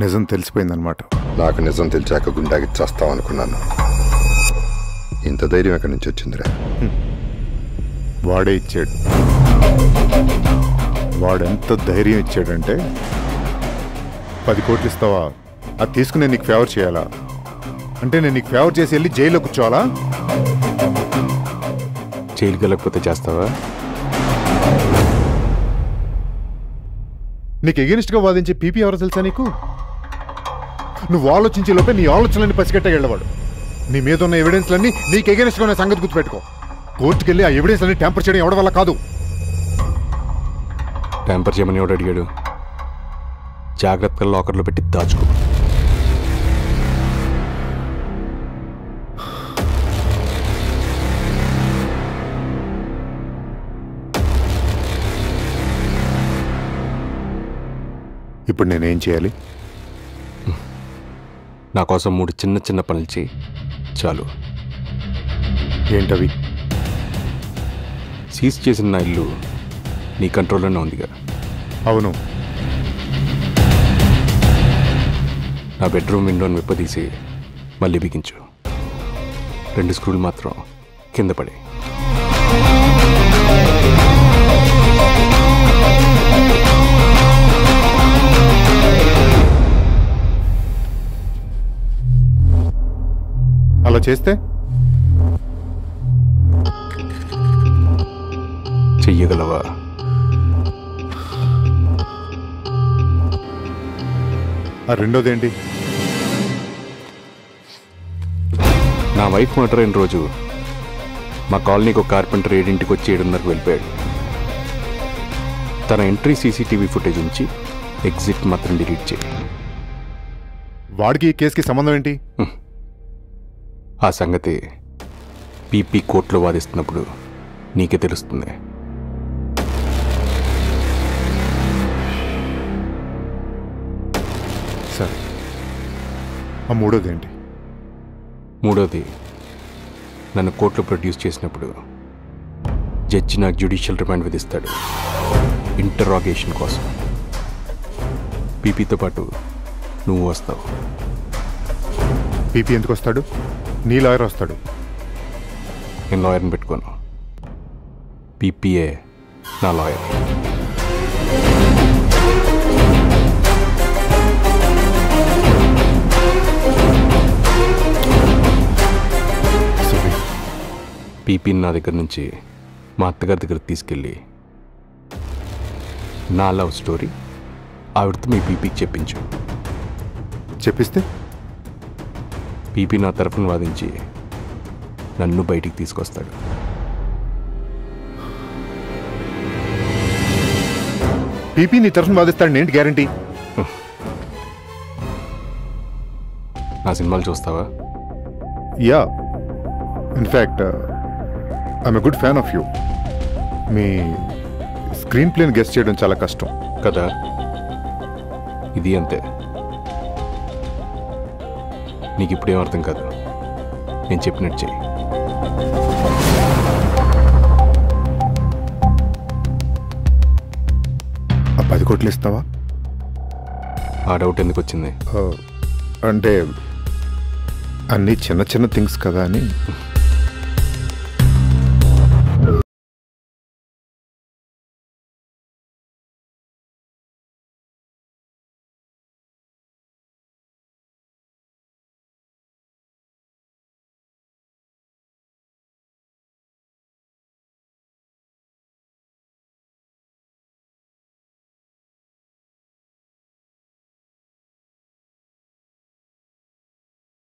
నిజం తెలిసిపోయిందనమాట. నాకు నిజం తెలిసాక గుండాకి చేస్తాం అనుకున్నాను. ఇంత ధైర్యం ఎక్కడి నుంచి వచ్చిందిరా? వాడే ఇచ్చాడు. వాడెంత ధైర్యం ఇచ్చాడంటే 10 కోట్లు ఇస్తావా, అది తీసుకుని నేను నీకు ఫేవర్ చేయాలా? అంటే నేను నీకు ఫేవర్ చేసి వెళ్ళి జైల్లో కూర్చోవాలా? జైలుకి వెళ్ళకపోతే చేస్తావా? నీకు ఎగెనిస్ట్గా వాదించే పీపీ ఎవరో తెలుసా నీకు? నువ్వు ఆలోచించే లోపే నీ ఆలోచనలన్నీ పసిగట్టగలవాడు. నీ మీద ఉన్న ఎవిడెన్స్లన్నీ నీకు ఎగెనిస్ట్గా ఉన్న సంగతి గుర్తుపెట్టుకో. కోర్టుకెళ్ళి ఆ ఎవిడెన్స్ అన్ని ట్యాంపర్ చేయడం ఎవరి వల్ల కాదు. ట్యాంపర్ చేయమని ఎవడు అడిగాడు? జాగ్రత్తగా లాకర్లో పెట్టి దాచుకో. ఇప్పుడు నేనేం చేయాలి? నా కోసం 3 చిన్న చిన్న పనులు చేయి చాలు. ఏంటవి? సీజ్ చేసిన నా ఇల్లు నీ కంట్రోల్లోనే ఉందిగా? అవును. నా బెడ్రూమ్ విండోని విప్పదీసి మళ్ళీ బిగించు. 2 స్క్రూలు మాత్రం కింద పడే. అలా చేస్తే చెయ్యగలవా? ఆ రెండోదేంటి? నా వైఫ్ మర్డర్ అయిన రోజు మా కాలనీకి ఒక కార్పెంటర్ 7ంటికి వచ్చి 7:30కు వెళ్ళిపోయాడు. తన ఎంట్రీ సీసీటీవీ ఫుటేజ్ ఉంచి ఎగ్జిట్ మాత్రం డిలీట్ చేయి. వాడికి ఈ కేసుకి సంబంధం ఏంటి? ఆ సంగతి పీపీ కోర్టులో వాదిస్తున్నప్పుడు నీకే తెలుస్తుంది. సరే, ఆ మూడోదేంటి? మూడోది, నన్ను కోర్టులో ప్రొడ్యూస్ చేసినప్పుడు జడ్జి నాకు జ్యుడిషియల్ రిమాండ్ విధిస్తాడు ఇంటరాగేషన్ కోసం. పీపీతో పాటు నువ్వు వస్తావు. పీపీ ఎందుకు వస్తాడు? నీ లాయర్ వస్తాడు. నేను లాయర్ని పెట్టుకోను. పీపీఏ నా లాయర్. పీపీని నా దగ్గర నుంచి మా అత్తగారి దగ్గరకు తీసుకెళ్ళి నా లవ్ స్టోరీ ఆవిడతో మీ పీపీకి చెప్పించు. చెప్పిస్తే పీపీ నా తరఫున వాదించి నన్ను బయటికి తీసుకొస్తాడు. పీపీ నీ తరఫున వాదిస్తాడు, ఏంటి గ్యారంటీ? నా సినిమాలు చూస్తావా? Yeah, in fact I'm a good fan of you. మీ స్క్రీన్ ప్లేని గెస్ట్ చేయడం చాలా కష్టం కదా. ఇది అంతే. నీకు ఇప్పుడేం అర్థం కాదు. నేను చెప్పినట్టు చెయ్యి. ఆ 10 కోట్లు ఇస్తావా? ఆ డౌట్ ఎందుకు వచ్చింది? అంటే అన్నీ చిన్న చిన్న థింగ్స్ కదా అని.